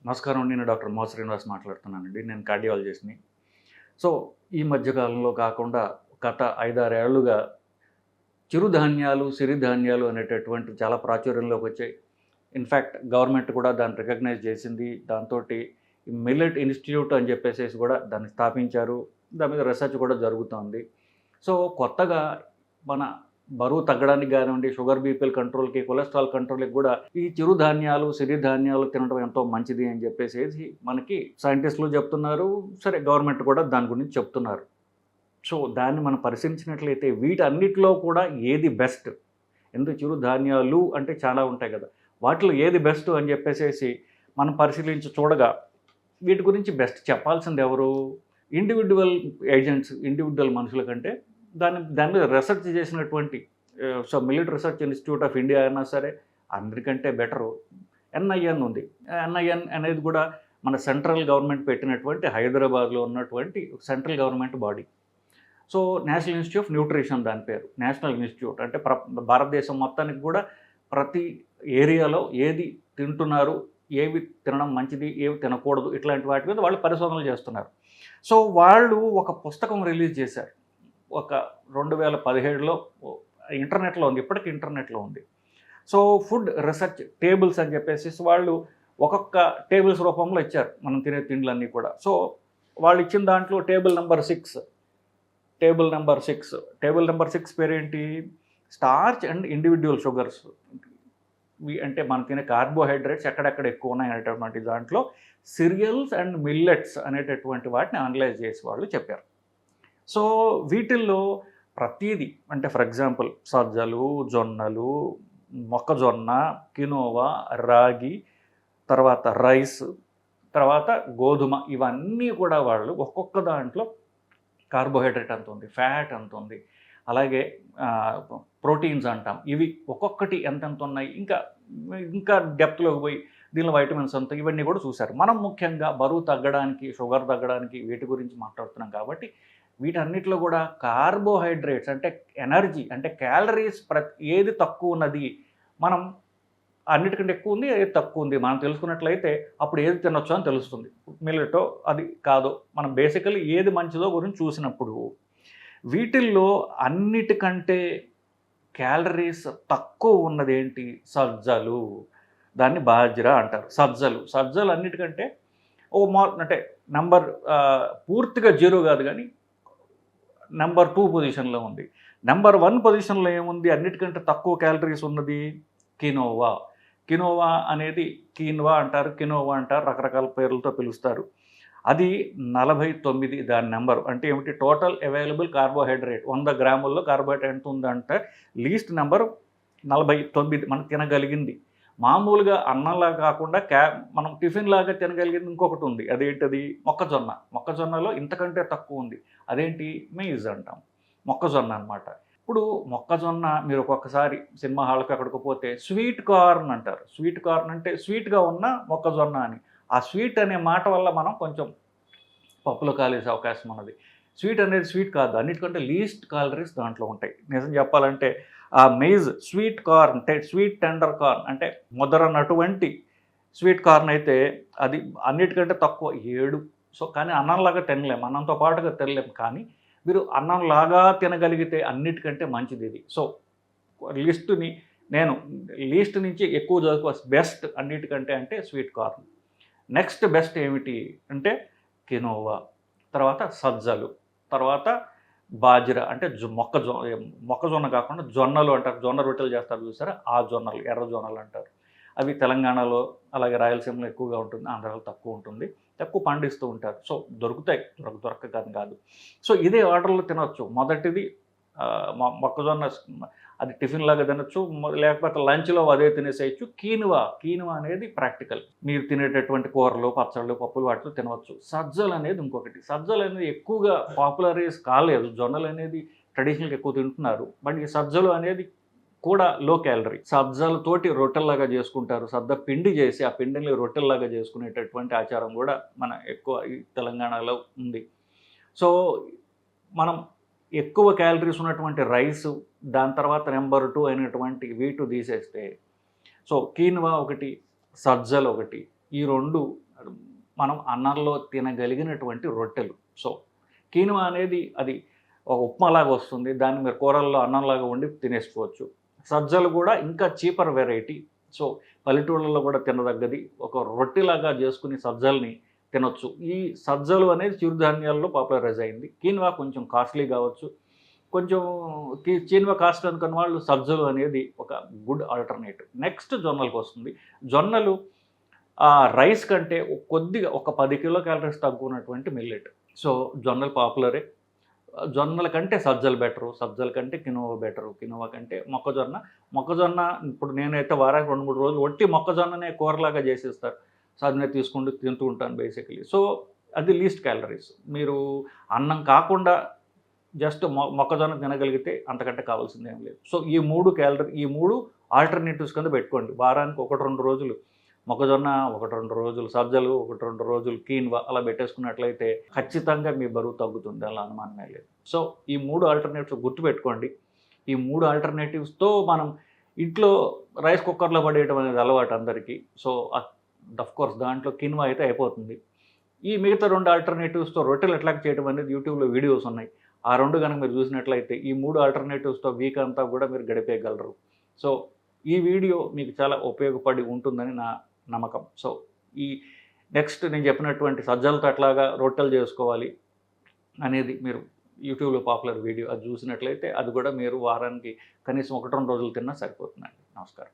నమస్కారం. నేను డాక్టర్ మోహ శ్రీనివాస్ మాట్లాడుతున్నానండి. నేను కార్డియాలజిస్ట్‌ని. సో, ఈ మధ్య కాలంలో కాకుండా గత 5, 6 ఏళ్లుగా చిరుధాన్యాలు, సిరిధాన్యాలు అనేటటువంటివి చాలా ప్రాచుర్యంలోకొచ్చాయి. ఇన్‌ఫాక్ట్ గవర్నమెంట్ కూడా దాన్ని రికగ్నైజ్ చేసింది. దాంతోటి మిల్లెట్ ఇన్‌స్టిట్యూట్ అని చెప్పేసేసి కూడా దాన్ని స్థాపించారు. దాని మీద రీసెర్చ్ కూడా జరుగుతోంది. సో, కొత్తగా మన బరువు తగ్గడానికి గానివ్వండి, షుగర్, బీపీల కంట్రోల్‌కి, కొలెస్ట్రాల్ కంట్రోల్‌కి కూడా ఈ చిరుధాన్యాలు, సిరిధాన్యాలు తినడం ఎంతో మంచిది అని చెప్పేసేసి మనకి సైంటిస్టులు చెప్తున్నారు. సరే, గవర్నమెంట్ కూడా దాని గురించి చెప్తున్నారు. సో, దాన్ని మనం పరిశీలించినట్లయితే వీటన్నిటిలో కూడా ఏది బెస్ట్? ఎందుకు చిరుధాన్యాలు అంటే చాలా ఉంటాయి కదా! వాటిలో ఏది బెస్ట్ అని చెప్పేసేసి మనం పరిశీలించి చూడగా వీటి గురించి బెస్ట్ చెప్పాల్సింది ఎవరు? ఇండివిడ్యువల్ ఏజెంట్స్, ఇండివిడ్యువల్ మనుషుల కంటే దాని మీద రీసెర్చ్ చేసినటువంటి so, millet research institute of India అయినా సరే అందరికంటే బెటరు ఎన్ఐఎన్ ఉంది. ఎన్ఐఎన్ అనేది కూడా మన సెంట్రల్ గవర్నమెంట్ పెట్టినటువంటి హైదరాబాద్‌లో ఉన్నటువంటి central government body. So, national institute of nutrition దాని పేరు. నేషనల్ ఇన్‌స్టిట్యూట్ అంటే భారతదేశం మొత్తానికి కూడా ప్రతి ఏరియాలో ఏది తింటున్నారు, ఏవి తినడం మంచిది, ఏవి తినకూడదు, ఇట్లాంటి వాటి మీద వాళ్ళు పరిశోధనలు చేస్తున్నారు. సో, వాళ్ళు ఒక పుస్తకం రిలీజ్ చేశారు. ఒక 2017లో ఇంటర్నెట్‌లో ఉంది. ఇప్పటికి ఇంటర్నెట్‌లో ఉంది. సో, ఫుడ్ రీసెర్చ్ టేబుల్స్ అని చెప్పేసి వాళ్ళు ఒక్కొక్క టేబుల్స్ రూపంలో ఇచ్చారు మనం తినే తిండ్లన్నీ కూడా. సో, వాళ్ళు ఇచ్చిన దాంట్లో టేబుల్ నంబర్ 6 టేబుల్ నంబర్ 6 పేరేంటి? Starch and individual sugars. అంటే మనం తినే కార్బోహైడ్రేట్స్ ఎక్కడెక్కడ ఎక్కువ ఉన్నాయి అనేటటువంటి దాంట్లో సిరియల్స్ అండ్ మిల్లెట్స్ అనేటటువంటి వాటిని అనలైజ్ చేసి వాళ్ళు చెప్పారు. సో, వీటిల్లో ప్రతీది అంటే ఫర్ ఎగ్జాంపుల్ సజ్జలు, జొన్నలు, మొక్కజొన్న, కినోవా, రాగి, తర్వాత రైస్, తర్వాత గోధుమ, ఇవన్నీ కూడా వాళ్ళు ఒక్కొక్క దాంట్లో కార్బోహైడ్రేట్ ఎంత ఉంది, ఫ్యాట్ ఎంత ఉంది, అలాగే ప్రోటీన్స్ అంటాం, ఇవి ఒక్కొక్కటి ఎంతెంత ఉన్నాయి, ఇంకా డెప్త్‌లోకి పోయి దీనిలో వైటమిన్స్ ఎంత, ఇవన్నీ కూడా చూశారు. మనం ముఖ్యంగా బరువు తగ్గడానికి, షుగర్ తగ్గడానికి వీటి గురించి మాట్లాడుతున్నాం కాబట్టి వీటన్నిటిలో కూడా కార్బోహైడ్రేట్స్ అంటే ఎనర్జీ అంటే క్యాలరీస్ ఏది తక్కువ ఉన్నది, మనం అన్నిటికంటే ఎక్కువ ఉంది, ఏది తక్కువ ఉంది మనం తెలుసుకున్నట్లయితే అప్పుడు ఏది తినొచ్చో అని తెలుస్తుంది. మిల్లెటో అది కాదో మనం బేసికల్లీ ఏది మంచిదో గురించి చూసినప్పుడు వీటిల్లో అన్నిటికంటే క్యాలరీస్ తక్కువ ఉన్నదేంటి? సజ్జలు. దాన్ని బాజ్రా అంటారు. సజ్జలు అన్నిటికంటే అంటే నంబర్ పూర్తిగా 0 కాదు కానీ నంబర్ 2 పొజిషన్లో ఉంది. నంబర్ 1 పొజిషన్లో ఏముంది అన్నిటికంటే తక్కువ క్యాలరీస్ ఉన్నది? కినోవా. కినోవా అనేది కీన్వా అంటారు, కినోవా అంటారు, రకరకాల పేర్లతో పిలుస్తారు. అది 49 దాని నెంబరు. అంటే ఏమిటి? టోటల్ అవైలబుల్ కార్బోహైడ్రేట్ 100 గ్రాముల్లో కార్బోహైడ్రేట్ ఎంత ఉందంటే లీస్ట్ నెంబరు 49 మనం తినగలిగింది. మామూలుగా అన్నంలా కాకుండా మనం టిఫిన్ లాగా తినగలిగింది ఇంకొకటి ఉంది. అదేంటది? మొక్కజొన్నలో ఇంతకంటే తక్కువ ఉంది. అదేంటి? మెయిజ్ అంటాం. మొక్కజొన్న అనమాట. ఇప్పుడు మొక్కజొన్న మీరు ఒక్కొక్కసారి సినిమా హాల్‌కి అక్కడికి పోతే స్వీట్ కార్న్ అంటారు. స్వీట్ కార్న్ అంటే స్వీట్‌గా ఉన్న మొక్కజొన్న అని. ఆ స్వీట్ అనే మాట వల్ల మనం కొంచెం పప్పులో కాలేసే అవకాశం ఉన్నది. స్వీట్ అనేది స్వీట్ కాదు. అన్నిటికంటే లీస్ట్ క్యాలరీస్ దాంట్లో ఉంటాయి. నిజం చెప్పాలంటే ఆ maize sweet corn sweet tender corn అంటే ముదరనటువంటి స్వీట్ కార్న్ అయితే అది అన్నిటికంటే తక్కువ 7. సో, కానీ అన్నంలాగా తినలేము. అన్నంతో పాటుగా తినలేము. కానీ మీరు అన్నంలాగా తినగలిగితే అన్నిటికంటే మంచిది ఇది. సో, నేను లీస్ట్ నుంచి ఎక్కువ చదువుకోవచ్చు. బెస్ట్ అన్నిటికంటే అంటే స్వీట్ కార్న్. నెక్స్ట్ బెస్ట్ ఏమిటి అంటే కినోవా, తర్వాత సజ్జలు, తర్వాత బాజ్రా అంటే మొక్కజొన్న కాకుండా జొన్నలు అంటారు. జొన్న రొట్టెలు చేస్తారు చూసారా? ఆ జొన్నలు, ఎర్ర జొన్నలు అంటారు. అవి తెలంగాణలో అలాగే రాయలసీమలో ఎక్కువగా ఉంటుంది, ఆంధ్రాలో తక్కువ ఉంటుంది. తక్కువ పండిస్తూ ఉంటారు. సో, దొరుకుతాయి, దొరకక కాదు. సో, ఇదే ఆర్డర్‌లో తినొచ్చు. మొదటిది మొక్కజొన్న, అది టిఫిన్ లాగా తినొచ్చు, లేకపోతే లంచ్‌లో అదే తినేసేయచ్చు. కీనువా అనేది ప్రాక్టికల్. మీరు తినేటటువంటి కూరలు, పచ్చళ్ళు, పప్పులు వాటిలో తినవచ్చు. సజ్జలు అనేది ఇంకొకటి. సజ్జలు అనేది ఎక్కువగా పాపులరైజ్ కాలేదు. జొన్నలు అనేది ట్రెడిషనల్‌గా ఎక్కువ తింటున్నారు. బట్ ఈ సజ్జలు అనేది కూడా లో క్యాలరీ. సజ్జలతోటి రొట్టెల్లాగా చేసుకుంటారు. సద్ద పిండి చేసి ఆ పిండిని రొట్టెల్లాగా చేసుకునేటటువంటి ఆచారం కూడా మన ఎక్కువ ఈ తెలంగాణలో ఉంది. సో, మనం ఎక్కువ క్యాలరీస్ ఉన్నటువంటి రైసు, దాని తర్వాత నెంబర్ 2 అయినటువంటి వీటు తీసేస్తే, సో, కీన్వా ఒకటి, సజ్జలు ఒకటి, ఈ 2 మనం అన్నంలో తినగలిగినటువంటి రొట్టెలు. సో కీనువా అనేది అది ఒక ఉప్మాలాగా వస్తుంది. దాన్ని మీరు కూరల్లో అన్నంలాగా వండి తినేసుకోవచ్చు. సజ్జలు కూడా ఇంకా చీపర్ వెరైటీ. సో పల్లెటూళ్ళలో కూడా తినదగ్గది. ఒక రొట్టెలాగా చేసుకుని సజ్జల్ని తినొచ్చు. ఈ సజ్జలు అనేది చిరుధాన్యాల్లో పాపులరైజ్ అయింది. కీనువా కొంచెం కాస్ట్లీ కావచ్చు. కొంచెం కీనువా కాస్ట్ అనుకున్న వాళ్ళు సజ్జలు అనేది ఒక గుడ్ ఆల్టర్నేటివ్. నెక్స్ట్ జొన్నలకొస్తుంది. జొన్నలు రైస్ కంటే కొద్దిగా ఒక 10 కిలో క్యాలరీస్ తక్కువ ఉన్నటువంటి మిల్లెట్. సో జొన్నలు పాపులరే. జొన్నల కంటే సజ్జలు బెటరు. సజ్జల కంటే కినోవా బెటరు. కినోవా కంటే మొక్కజొన్న ఇప్పుడు నేనైతే వారానికి 2, 3 రోజులు ఒట్టి మొక్కజొన్ననే కూరలాగా చేసేస్తారు. సో అది నేను తింటూ ఉంటాను బేసికలీ. సో అది లీస్ట్ క్యాలరీస్. మీరు అన్నం కాకుండా జస్ట్ మొక్కజొన్న తినగలిగితే అంతకంటే కావాల్సింది ఏం లేదు. సో ఈ 3 ఆల్టర్నేటివ్స్ కింద పెట్టుకోండి. వారానికి 1, 2 రోజులు మొక్కజొన్న, 1, 2 రోజులు సజ్జలు, 1, 2 రోజులు కీన్వా అలా పెట్టేసుకున్నట్లయితే ఖచ్చితంగా మీ బరువు తగ్గుతుంది. అలా అనుమానమే లేదు. సో ఈ 3 ఆల్టర్నేటివ్స్ గుర్తుపెట్టుకోండి. ఈ 3 ఆల్టర్నేటివ్స్తో మనం ఇంట్లో రైస్ కుక్కర్లో పడేయడం అనేది అలవాటు అందరికీ. సో కోర్స్ దాంట్లో కిన్వా అయితే అయిపోతుంది. ఈ మిగతా 2 ఆల్టర్నేటివ్స్తో రొట్టెలు ఎట్లా చేయడం అనేది యూట్యూబ్లో వీడియోస్ ఉన్నాయి. ఆ 2 కనుక మీరు చూసినట్లయితే ఈ 3 ఆల్టర్నేటివ్స్తో వీక్ అంతా కూడా మీరు గడిపేయగలరు. సో ఈ వీడియో మీకు చాలా ఉపయోగపడి ఉంటుందని నా నమ్మకం. సో ఈ నెక్స్ట్ నేను చెప్పినటువంటి సజ్జలతో ఎట్లాగా రొట్టెలు చేసుకోవాలి అనేది మీరు యూట్యూబ్లో పాపులర్ వీడియో అది చూసినట్లయితే అది కూడా మీరు వారానికి కనీసం 1, 2 రోజులు తిన్నా సరిపోతుందండి. నమస్కారం.